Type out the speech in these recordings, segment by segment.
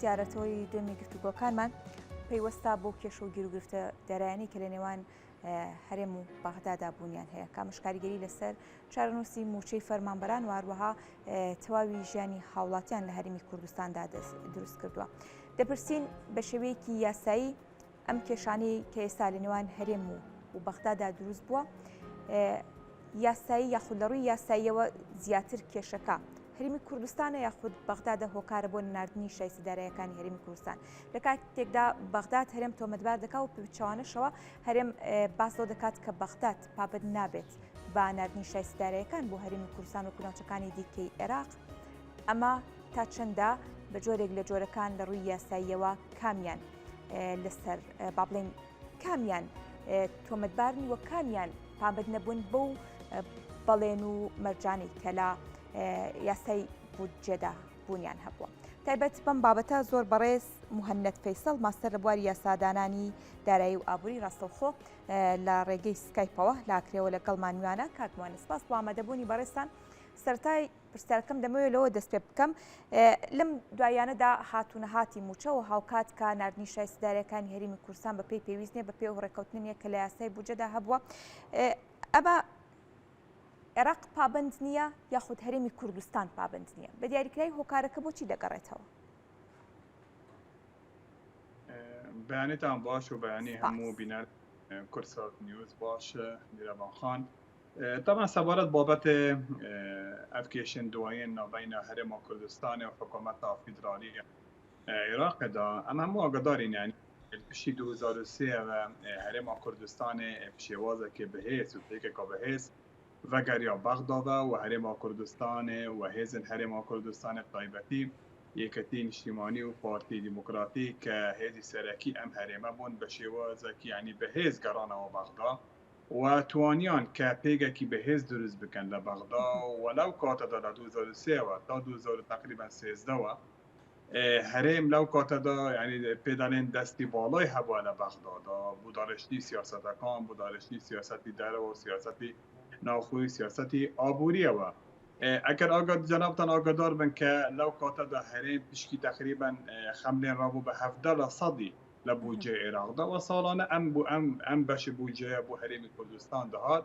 دیارەتەوەی دومی گفتوگۆکانمان پەیوەستا بۆ کێشە و گیرروگرفتە دەرایانی کە لە نێوان هەرێم و بەغدادا بوونیان هەیە کامشکاریگەری لەسەر چارەنووسی موچەی فەرمانبەران و هەروەها تەواوی ژیانی هاوڵاتیان لە هەرێمی کوردستاندا دروست کردووە. دەپرسین بە شێوەیەکی یاسایی ئەم کێشانەی کە ئێستا لە نێوان هەرێم و بەغدادا دروست بووە یاسایی یاخود لە ڕووی یاساییەوە زیاتر کێشەکە هەرێمی کوردستانە یاخود بەغدادە هۆکارە بۆ ناردنی شایستەداراییەکانی هەرێمی کوردستان. لە کاتێکدا بەغداد هەرێم تۆمەتبار دەکات و پێچوانەشەوە هەرێم باس لەو دەکات کە بەغداد پابند نابێت بە ناردنی شایستەداراییەکان بۆ هەرێمی کوردستان و ناوچەکانی دیکەی عێراق. ئەمە تا چەندە بە جۆرێک لە جۆرەکان لە ڕووی یاساییەوە کامیان لەسەر با بڵێن کامیان تۆمەتبارن وە کامیان پابند نەبوون بەو بەڵێن و مەرجانەی کە لە یاسای بودجێدا بوونیان هەبووە. تایبەت بەم بابەتە زۆر بەڕێز موهەنەد فەیسەڵ ماستەر لە بواری یاسادانانی دارایی و ئابووری ڕاستەوخۆ لە ڕێگەی سکایپەوە لاکرێەوە لەگەڵمان میوانە. کاکموانە سپاس بۆ ئامادەبوونی بەڕێستان. سەرەتای پرسیارەکەم دەمەوێت لەوە دەست پێ بکەم لەم دوایانەدا هاتوونەهاتی موچە و هاوکات کە ناردنی شایستەداراییەکانی هەرێمی کوردستان بە پێی پێویست نیە بە پێ ڕێکەوتنێک کە لە یاسای بودجێدا هەبووە. ئەمە عێراق پابند نییە یاخود هەرێمی کوردستان پابند نییە بە دیاریکراوی هۆکارەکە بۆچی دەگەڕێتەوە؟ بەیانێتان باش و بەیانی هەموو بینەر کورسات نیوز باشە میرەبان طبعا سەبارەت بابەت ئەفکێشن دوایین ناوبەینە هەرێما کوردستان و حکوومەتا فیدرالی عێراقدا ئەم هەموو ئاگادارین یعنی پشتی 2003 و هەرێما کوردستان پشێوازێکی بەهێز و پێکێکا بەهێز وەگەریا بەغدادا و هەرێما کوردستان و هێزن هەرێما کوردستان تایبەتی یەکەتی نیشتیمانی و پارتی دیموکراتی کە هێزی سەرەکی ئەم هەرێمە بوون بە شێوازێکی یعنی بەهێز گەڕانەوە بەغدا و توانیان کە پێگێکی بەهێز دروست بکەن لە بەغدا وەلەو کاتەدا لە 2003 تا 2000 تقریبا 13ەوە هەرێم لەو کاتەدا یعنی پێدەڵێن دەستی باڵای هەبووە لە بەغدادا بۆ داڕشتی سیاسەتەکان بۆ داڕشتی سیاسەتی دەرەوە و سیاسەتی ناوخۆی سیاسەتی ئابووریەوە. ئەگەر جەنابتان ئاگادار بن کە لەو کاتەدا هەرێم پشکی تقریبا خەملێن ڕابوو بە 70% لە بودجێ عێراقدا و ساڵانە ئەم بەشی بودجەیە بۆ هەرێمی کوردستان دەهات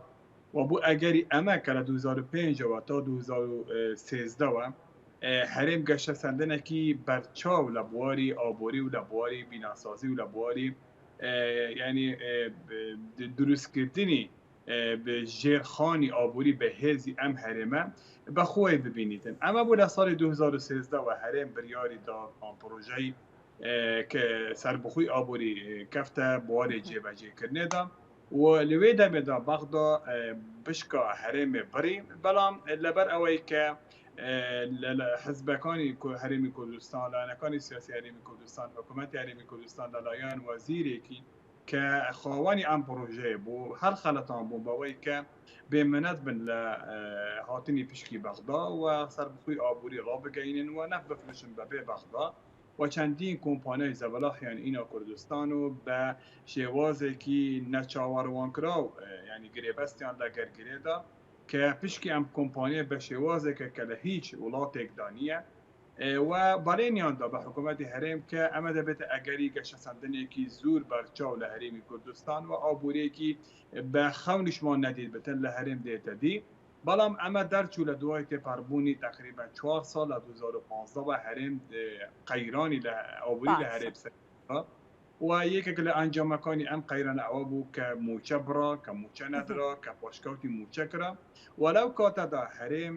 و بۆ ئەگەری ئەمە کە لە 2005ەوە تا 2013ەوە هەرێم گەشتە سەردنێکی بەرچاو لە بواری ئابووری و لە بواری بیناسازی و لە بواری یعنی دروستکردنی ژێرخانی ئابووری بە هێزی ئەم هەرێمە بەخۆی ببینیتن. ئەمە بوو لە ساڵی 2013ەوە هەرێم بریاری دا پرۆژەی کە سەربەخۆی ئابووری کەفتە بواری جێبەجێکردنێدا و لەوێ دەبێدا بەغدا بشکا هەرێمێ بڕی بەڵام لەبەر ئەوەی کە حزبەکانی هەرێمی کوردستان لایەنەکانی سیاسی هەرێمی کوردستان حکوومەتی هەرێمی کوردستان لەلایەن وەزیرێکی کە خاوەنی ئەم پرۆژەیە بۆ هەر خەڵەتان بوو بەوەی کە بێمەنەت بن لە هاتنی پشکی بەغدا و سەربەخۆی ئابووری ڕابگەینن و نەف بفرشن بەبێ بەغدا و چەندین کۆمپانیای زەبەلاخیان ئینا کوردستان و بە شێوازێکی نەچاوەڕوانکراو یعنی گرێبەستیان لە گەرگرێدا کە پشکی ئەم کۆمپانیە بە شێوازێکە کە لە هیچ وڵاتێکدا نییە و بەڵێنیاندا بە حکوومەتی هەرێم کە ئەمە دەبێتە ئەگەری گەشتە سەردنێکی زۆر بەرچاو لە هەرێمی کوردستان و ئابوورێکی بە خەونیشمان نەدید بتن لە هەرێم دێتە دی. بەڵام ئەمە دەرچوو لە دوای تێپەڕبوونی تقریبا 4 ساڵ لە 2015 هەرێم قەیرانی لە ئابووری لە هەرێم سەردا و یەکێک لە ئەنجامەکانی ئەم قەیرانە ئەوە بوو کە موچە بڕا کە موچە نەدرا کە پاشکەوتی موچە کرا وەلەو کاتەدا هەرێم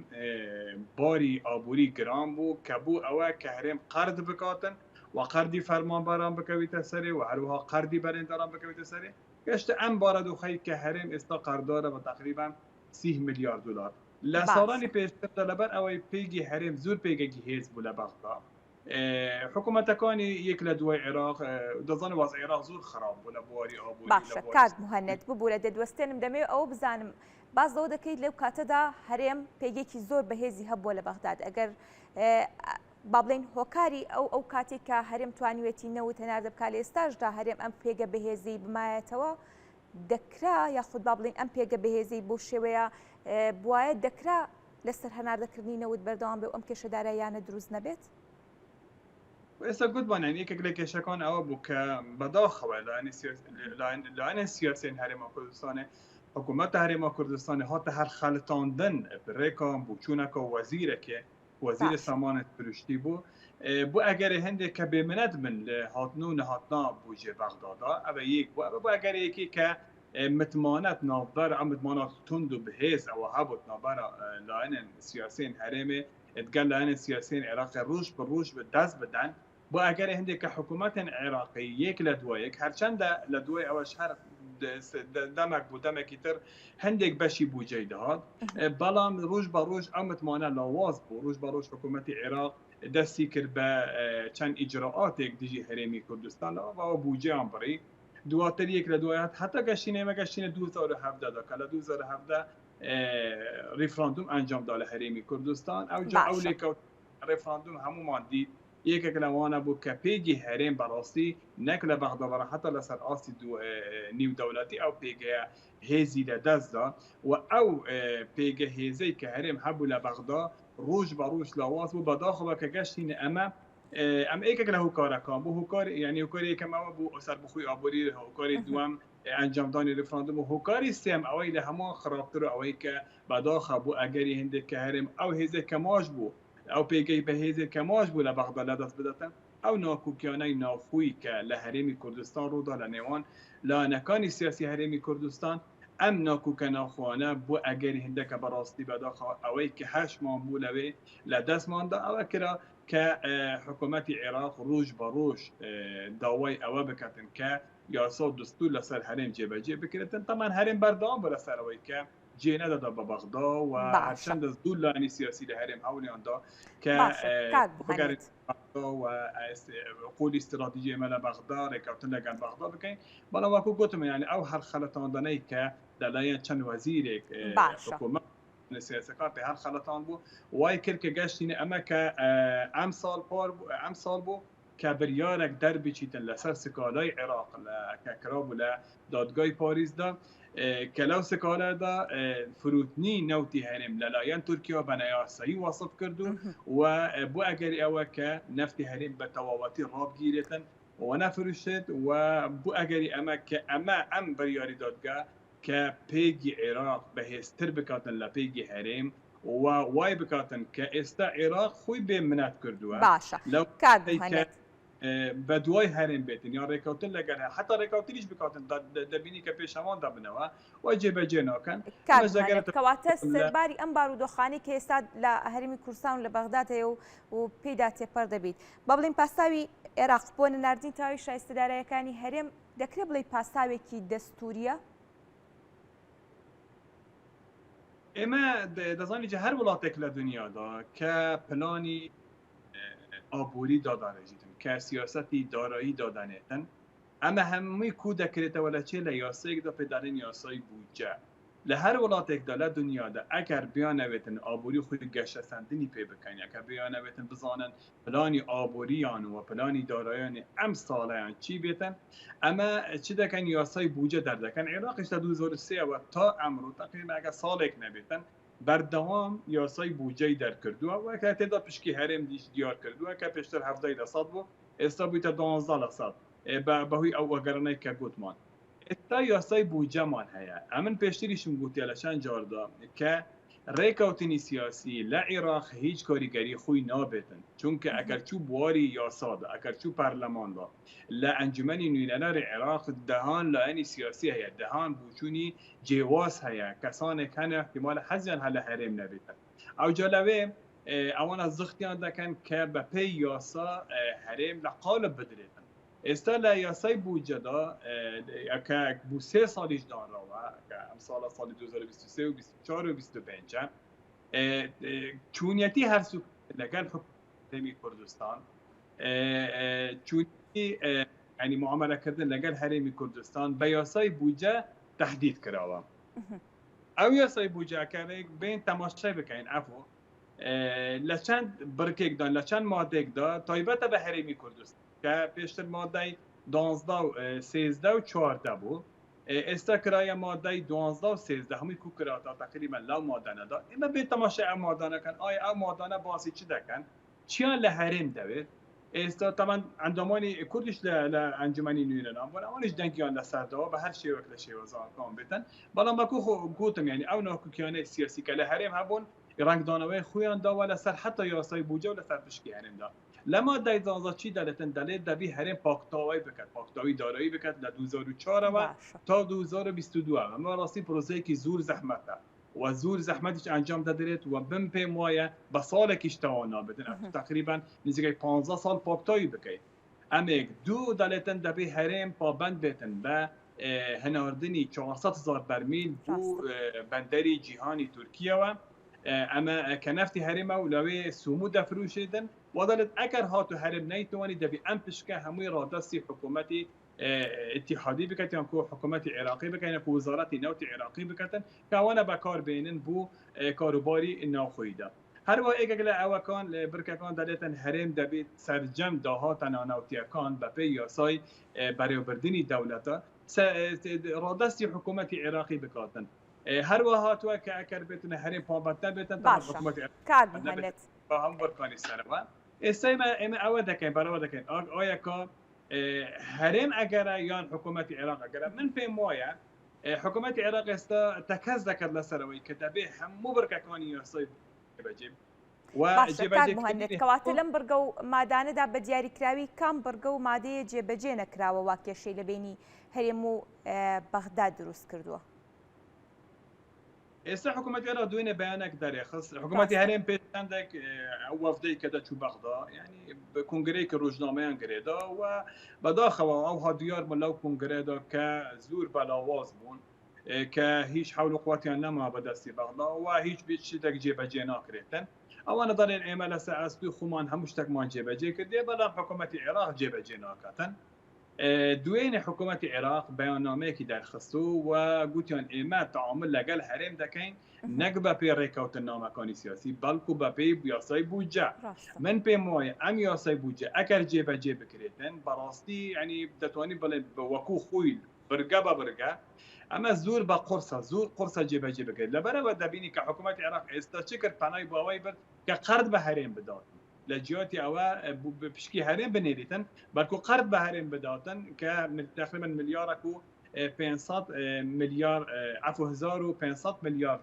باری ئابووری گران بوو کە بوو ئەوە کە هەرێم قەرد بکاتن و قەردی فەرمانبەران بکەویتە سەرێ و هەروەها قەردی بەرهەمداران بکەویتە سەرێ گەشتە ئەم بارەدۆخەی کە هەرێم ئێستا قەردارە بە تقریبا 30 میلیارد دلار لە ساڵانی پێشتردا لەبەر ئەوەی پێیگی هەرێم زۆر پێگێکی هێز بوو لە بەغدا حکوومەتەکانی یەک لە دوای عێراق دەزانێت وەزعی عێراق زۆر خراپ بوو لە بواری ئابووری. باشە کات موهەنەد ببوورە دەدوەستێنم دەمەوێت ئەوە بزانم باز لەوە دەکەیت لەو کاتەدا هەرێم پێگێکی زۆر بەهێزی هەبووە لە بەغداد ئەگەر با بڵێن هۆکاری ئەو کاتێک کە هەرێم توانیوێتی نەوت هەناردە بکات لە ئێستاشدا هەرێم ئەم پێگە بەهێزی بمایەتەوە دەکرا یاخود با بڵێن ئەم پێگە بەهێزی بۆ شێوەیە بواە دەکرا لەسەر هەناردەکردنی نەوت بەردەوام بێ ئەم کێشەداراییانە دروست نەبێت؟ وإسا قد يعني كيك شكون أو بك بداخل لأن السياسي هرم كردستان حکومت هرم کردستان هات هر خلطاندن برکام بوچونک وزیر که وزیر باش سامان سروشتی بو اگر هنده که بمند من هاتنو نهاتنا بوجه بغدادا او یک بو اگر یکی که متمانت نافدار او متمانت تندو بهیز او هبوت نابرا لاین سیاسین هرم اتقال لاین سیاسین عراق روش بروش به دست بدن بو اگر هنده که حکومت عراقی یک لدوی یک هرچند لدوی اوش هر دمك بو دمك تر هندێک بەشی بوو جێی دەهات بەڵام ڕۆژ بە ڕۆژ ئەم متمانە لاواز بوو ڕۆژ بە ڕۆژ حکوومەتی عێراق دەستی کرد بە چەند ئیجرراعاتێک دژی هەرێمی کوردستان لەوە بوجێیان بڕی دواتر یەک لە دوایات هەتا گەشتینە مەگەشتینە 2017 کە لە 2017 ریفراندوم ئەنجامدا لە هەرێمی کوردستان ئەو جا ئەو لێکەوت ریفراندوم هەمومان دیت یەکێک لەوانە بوو کە پێگی هەرێم بەڕاستی نەک لە بەغدادا حتا لەسەر ئاستی نیو دەوڵەتی ئەو پێگەیە هێزی لە دەستدا و ئەو پێگە هێزەی کە هەرێم هەبوو لە بەغدا ڕۆژ بە ڕۆژ لاواز بوو بەداخەوە کە گەشتینە ئەمە ئەم ئێکێک لە هۆکارەکان بوو هۆکار یعنی هۆکارێکەمەوە بوو سەربخۆی ئابووری هۆکاری دووەم ئەنجامدانی ریفراندوم و هۆکاری سێم ئەوەی لە هەموو خراپتر و ئەوەی کە بەداخە بوو ئەگەری هێندێک کە هەرێم ئەو هێزێک کە ماش بوو ئەو پێگەی بەهێزێک کە ماش بوو لە بەغدا لە دەست بدەتن ئەو ناکوکیانەی ناوخۆی کە لە هەرێمی کوردستان ڕوودا لە نێوان لایەنەکانی سیاسی هەرێمی کوردستان ئەم ناکوکە ناخوانە بۆ ئەگەری هەندێکە بەڕاستی بەداخەوە ئەوەی کە هەشمان بوو لەوێ لە دەستماندا ئەوە کرا کە حکوومەتی عێراق ڕۆژ بە ڕۆژ داوای ئەوە بکاتن کە یاسا دستور لەسەر هەرێم جێبەجێ بکرێتن تەمان هەرێم بەردەوام بۆ لەسەرەوەی کە جێ نەدەدا بە بەغدا و هەرچەند دوو لایەنی سیاسی لە هەرێم هەوڵیاندا کە بگەڕێت و قولی استراتیژی ئێمە لە بەغدا ڕێککەوتن لەگەڵ بەغدا بکەین بەڵام وەکو گوتم یعنی ئەو هەر خەلەتاندنەی کە لەلایەن چەند وەزیرێک حکوومەت سیاسەکان پێ هەر خەلەتان بوو وای کرد کە گەشتینە ئەمە کە ئەم ساڵ بوو کە بریارێک دەربچیتن لەسەر سکالای عێراق کە کرابوو لە دادگای پاریسدا کە لەو سکالەدا فروتنی نەوتی هەرێم لەلایەن تورکیا بە نەیاسایی وەسف کرد و بۆ ئەگەری ئەوە کە نەفتی هەرێم بە تەواوەتی ڕابگیرێتن و نەفروشێت و بۆ ئەگەری ئەمە کە ئەم بریاری دادگا کە پێگی عێراق بەهێزتر بکاتن لە پێگی هەرێم و وای بکاتن کە ئێستا عێراق خۆی بێ منەت کردووە باشە کات بە دوای هەرێم بێتن یا ڕێککەوتن لەگەر حتا ڕێککەوتنیش بکاتن دەبینی کە پێشەوان دابنەوە و جێبەجێ ناکەن کەواتە سەرباری ئەم بارودۆخانی کە ئێستا لە هەرێمی کوردستان لە بەغدادەیە و پێدا تێپەر دەبیت بە بڵین پاساوی عێراق بۆ نەناردنی تاوی شایستەدارایەکانی هەرێم دەکرێت بڵێ پاساوێکی دەستوریە ئێمە دەزانی هەر وڵاتێک لە دنیادا کە پلانی ئابووری دادانێژیتن کە سیاسەتی دارایی دادانێتن ئەمە هەمووی کو دەکرێتەوە لە چێ لە یاسەیەکدا پێدانین یاسای بودجە لە هەر وڵاتێکدا لە دنیادا ئەگەر بیانەوێتن ئابووری خۆی گەشەسەندنی پێ بکەین ئەگەر بیانەوێتن بزانن پلانی ئابووریان و پلانی دارایانی ئەم ساڵەیان چی بێتن ئەمە چی دەکەن یاسای بودجە دەردەکەن عێراقیش لە 2003ەوە تا ئەمڕۆ تقریبا ئەگەر ساڵێک نەبێتن بەردەوام یاسای بودجەی دەرکردووە و کە تێدا پشکی هەرێم دیار کردووە کە پێشتر 17% بوو ئێستا بوویتە 12% بەهۆی ئەو وەگەرانەی کە گوتمان ئێستا یاسای بودجەمان هەیە ئەمن پێشتریشم گوتیە لە چەند جاردا کە ڕێککەوتنی سیاسی لە عێراق هیچ کاریگەری خۆی نابێتن چونکە ئەگەر چوو بواری یاسادا ئەگەر چوو پەرلەماندا لە ئەنجومەنی نوێنەرانی عێراق دەهان لایەنی سیاسی هەیە دەهان بوچوونی جێواز هەیە کەسانێک هەنە احتیمال حەزیان هە لە هەرێم نەبێتن ئەوجا لەوێ ئەوانە زختیان دەکەن کە بە پێی یاسا هەرێم لە قالب بدرێتن ئێستا لە یاسای بودجەدا کە بوو 3 ساڵیش دانراوە کە ئەم ساڵە ساڵی 2023 و 24 و 25 چوونەتی هەرسوک لەگەڵ هەرێمی کوردستان چوونەتی ینی معاملەکردن لەگەڵ هەرێمی کوردستان بە یاسای بودجە تهدید کراوە ئەو یاسای بودجەکەرێک بین تەماشای بکەین ئەفۆ لە چەند بڕکێکدا لە چەند مادێکدا تایبەتە بە هەرێمی کوردستان کە پێشتر مادەی 12 و 13 و 14 بوو ئێستا کرایە مادەی 12 و 13 هەمووی کو کراوە تقریبا لەو مادانەدا ئێمە بێ تەماشای ئەم مادانەکەن ئایا ئەو مادانە باسی چی دەکەن چیان لە هەرێم دەوێت استا طبعا عندماني كلش لانجمني نوينن امبون اونش دنكيان لسردوا بهر شيء وكل شيء وزان كان بتن بلا ما كو قوتم يعني او ناكو كيانه سياسي كلا هرم هبون رنگ دانوي خويان دا ولا سر حتى ياسای بوجه ولا سر پشکی هرم دا لما دای زازا چی دلتن دلیل دبی هرم پاکتاوی بکد پاکتاوی دارایی بکد ل 2004 و تا 2022 اما راستی پروژه کی زور زحمته و زور زحمتش انجام دادرید و بم پی مایه به سال کیش توانا بدن تقریبا نزدیک 15 سال پاکتاوی بکید امیک دو دلتن دبی هرم پابند بتن به هناردنی 400,000 برمیل بو بندری جهانی ترکیه و اما كنفتي هرمه ولوي سمو دفروشيدن وظلت اكر هاتو هرم نيتواني دبي امبشكا هموي رادسي حكومتي اتحادي بكتن كو حكومتي عراقي بكتن كو وزارتي نوتي عراقي بكتن كوانا بكار بينن بو كاروباري الناخويدا هر وا اگلا او كان بركا كان دلتن هرم دبي سرجم دهاتن نوتي كان بپی یاسای برابردنی دولتا رادسي حكومتي عراقي بكاتن هر وهات و که اگر بتونه هریم پابت نبتن تا حکومت کار مهند با هم برکانی سرما استای ما اول دکن برای دکن آیا که هریم اگر یان حکومت عراق اگر من پی مایا حکومت عراق است تکز دکد لسروی که دبی همو برکانی یاسای بجیب و جێبەجێ مهند کەواتە لەم بڕگە و مادانەدا بە دیاریکراوی کام بڕگە و مادەیە جێبەجێ نەکراوە وا کێشەی لە بینی هەرێم و بەغداد دروست کردووە. ئێستا حکوومەتی عێراق دوێنێ بەیانێک دەرێخست حکوومەتی هەرێم پێندێک ئەو وەفدەی کە دەچوو بەغدا ینی بە کنگرەی کە ڕۆژنامەیان گرێدا و بەداخەوە ئەو هادیارمە لەو کنگرێدا کە زۆر بەلاواز بوون کە هیچ حول و قووەتیان نەما بەدەستی بەغدا و هیچ شتێک جێبەجێ ناکرێتن ئەوانە دەڵێن ئێمە لەسەر ئەستوی خۆمان هەموو شتێکمان جێبەجێ کردێ بەڵام حکوومەتی عێراق جێبەجێ ناکاتن دوێنێ حکوومەتی عێراق بەیاننامەیەکی دەرخست و گوتیان ئێمە تعامل لەگەڵ هەرێم دەکەین نەک بە پێ ڕێکەوتن نامەکانی سیاسی بەڵکو بە پێی یاسای بوجە من پێم وایە ئەم یاسای بوجە ئەگەر جێبەجێ بکرێتن بەڕاستی ینی دەتوانین بڵێن بە وەکوو خۆی برگە بە برگە ئەمە زۆر بە زۆر قورسە جێبەجێ بکرێت لەبەرەوە دەبینی کە حکوومەتی عێراق ئێستا چ کرد پەنای باوای برد کە قەرد بە هەرێم بدات لە جیاتی ئەوە پشکی هەرێم بنێریتن بەڵکو قەرد بە هەرێم بداتن کە تقریبا ملیارێک و 500 ملیار 1500 ملیار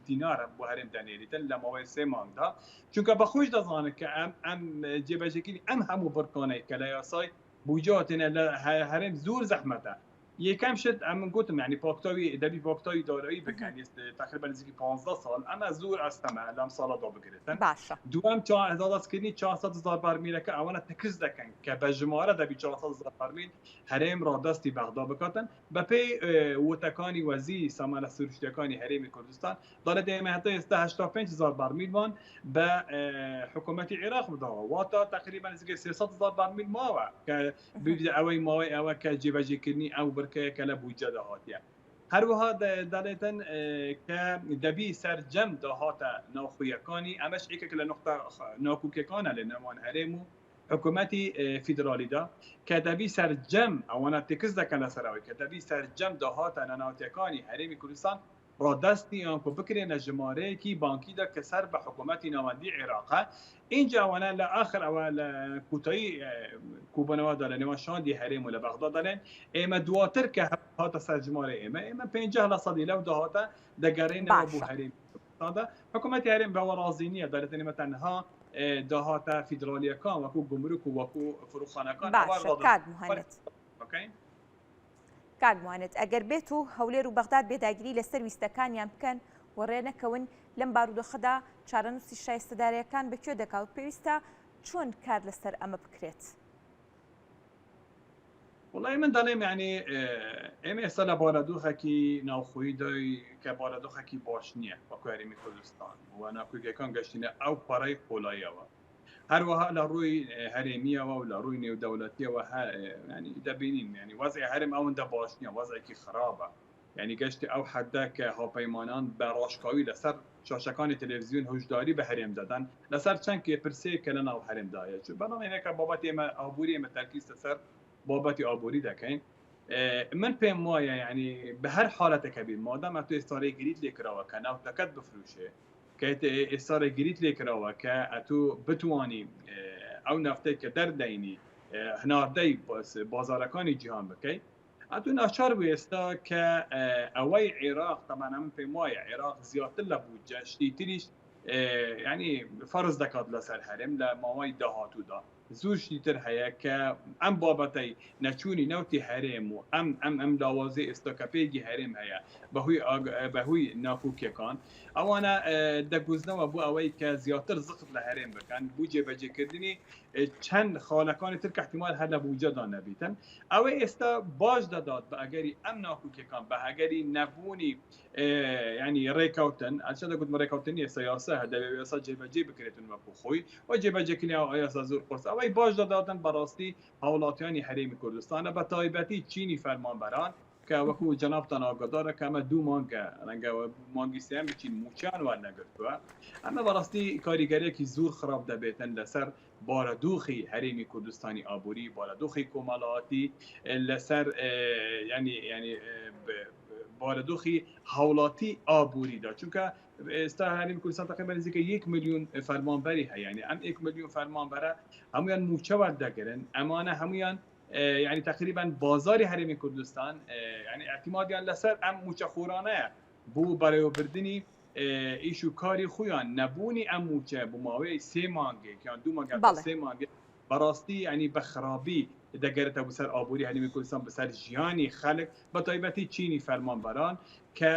دینار بۆ هەرێم دەنێریتن لە ماوەی 3 مانگدا چونکە بەخۆش دەزانن کە ئەم جێبەجێکردنی ئەم هەموو بڕکانەی کە لە یاسای بوجاتێنە لە هەرێم زۆر زەحمەتە یکم شد من گفتم یعنی پاکتاوی دبی پاکتاوی دارایی بکنی تقریبا نزدیک 15 سال اما زور استمه لام سالا دا بگیرتن باشه دوام 4000 کنی 400,000 برمیل که اونا تکز دکن که به جماره دبی 400,000 برمیل هرم را دستی بغداد بکاتن به پی وتکانی وزی سامان سروشتکانی هرم کردستان داره دائما حتی 85,000 برمیل وان به حکومت عراق بده و تا تقریبا نزدیک 300,000 برمیل ما که بيبدا اوي ماوي او كجيباجي كني او بركه كلا بوجه دهاتيا هر وها دالتن ك دبي سرجم دهاتا ناخويكاني امش ايك كلا نقطه ناكوكيكانا لنوان هرمو حكومتي فيدرالي دا كدبي سرجم او انا تكز كلا سراوي كدبي سرجم دهاتا ناناتيكاني هرمي كردستان رادستی آن کو بکرین جماره کی بانکی دا کسر به حکومت نامندی عراق اینجا وانا لاخر اول کوتای کوبنوا دارن و شاندی حریم ول بغداد دارن اما دواتر که هات سر جماره اما 50 لصدی لو دهاتا دگرین ابو حریم هذا حکومت حریم به رازینیه دارن مثلا ها دهاتا فدرالیه کان و کو گمرک و کو فروخانه کان باشه کاد مهند اوکی کارموانێت ئەگەر بێت و هەولێر و بەغداد بێداگیری لەسەر ویستەکانیان بکەن و ڕێنەکەون لەم بارودۆخەدا چارەنووسی شایستەدارەکان بەکوێ دەکات پێویستە چۆن کار لەسەر ئەمە بکرێت؟ والله من دەڵێم یعنی ئێمە ئێستا لە بارەدۆخێکی ناوخۆیی دای کە بارەدۆخێکی باش نییە وەکو هەرێمی کوردستان و ناکۆکیەکان گەشتینە ئەو پەڕەی خۆلاییەوە هەروەها لە ڕووی هەرێمیەوە و لە ڕووی نێودەوڵەتیەوە ینی دەبینین ینی وەزعی هەرێم ئەوەندە باش نییە وەزعێکی خراپە ینی گەشتی ئەو حەدە کە هاوپەیمانان بە ڕاشکاوی لەسەر شاشەکانی تەلەڤیزیۆن هۆشداری بە هەرێم دەدەن لەسەر چەند کێپرسەیە کە لەناو هەرێمدایە بەڵام هێنێکە بابەتی ئێمە ئابووری ئێمە تەرکیز لەسەر بابەتی ئابووری دەکەین من پێم وایە ینی بە هەر حالەتێکە بین مادەمە تو ئێستارەیەگیریت لێکراوە کە ناوتەکەت بفروشێ کە ئێستارەیەگیریت لێکراوە کە ئەتو بتوانی ئەو نفتەی کە دەردەینی هەناردەی بازارەکانی جیهان بکەیت ئەتو ناچار بوو ئێستا کە ئەوەی عێراق تەمان ئەم پێم وایە عێراق زیاتر لە بوجە شتی تریش ینی فەرز دەکات لەسەر هەرێم لە ماوەی داهاتوودا زۆر شتیتر هەیە کە ئەم بابەتەی نەچوونی نەوتی هەرێم و ئەم لاوازەی ئێستاکەپێکی هەرێم هەیە بەهووی ناکوکیەکان ئەوانە دەگوزنەوە بۆ ئەوەی کە زیاتر زقت لە هەرێم بکەن بۆ جێبەجێکردنی چەند خاڵەکانی تر کە احتیمال هەر لە بوجەدا نەبیتن ئەوەی ئێستا باش دەدات بە ئەگەری ئەم ناکوکیەکان بە هەگەری نەبوونی ینی ڕێکەوتن ئەچە دەگوتمە ڕێکەوتنی سیاسە هەدەوێت ئێستا جێبەجێ بکرێتن وەکو خۆی و جێبەجێکردنی ئەسا زۆر قرس ئەوەی باش دەداتن بەڕاستی هاوڵاتیانی هەرێمی کوردستانە بە تایبەتی چینی فەرمانبەران کە وەکو جەنابتان ئاگادارە کە ئەمە دوو مانگە ڕەنگە مانگی سێیان بچین موچیان وان نەگرتووە ئەمە بەڕاستی کاریگەرێکی زۆر خراپ دەبێتن لەسەر بارەدۆخی هەرێمی کوردستانی ئابووری بارەدۆخی کۆمەڵایەتی لەسەر ینی بارەدۆخی هاوڵاتی ئابووریدا چونکە ئێستا هەرێمی کوردستان تقریبا نزیکە 1 میلیۆن فەرمانبەری هەیە ینی ئەم 1 میلیۆن فەرمانبەرە هەمویان موچە وەردەگرن ئەمانە هەمویان يعني تقريبا بازاری هەرێمی کوردستان يعني اعتمادیان لەسەر ئەم موچەخۆرانەیە بۆ بەڕێوەبردننی ئیش و کاری خۆیان نەبوونی ئەم موچە بۆ ماوەی 3 مانگێک یان 2 مانگە تا 3 مانگێک بەڕاستی ینی بە خراپی دەگەرێتە بەسەر ئابووری هەرێمی کوردستان بەسەر ژیانی خەڵک بە تایبەتی چینی فەرمانبەران کە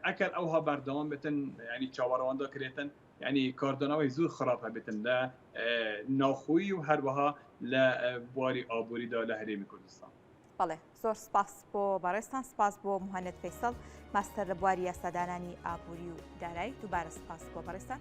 ئەگەر ئەوها بەردەوام بێتن ینی چاوەڕەواندا کرێتن ینی کاردانەوەی زۆر خراپ هەبێتن لە ناخۆیی و هەروەها لە بواری ئابووریدا لە هەرێمی کوردستان. بەڵێ زۆر سپاس بۆ بەڕێستان سپاس بۆ موهەنێت فەیسەڵ ماستەر لە بواری یاسادانانی ئابووری و دارایی دووبارە سپاس بۆ بەڕێستان.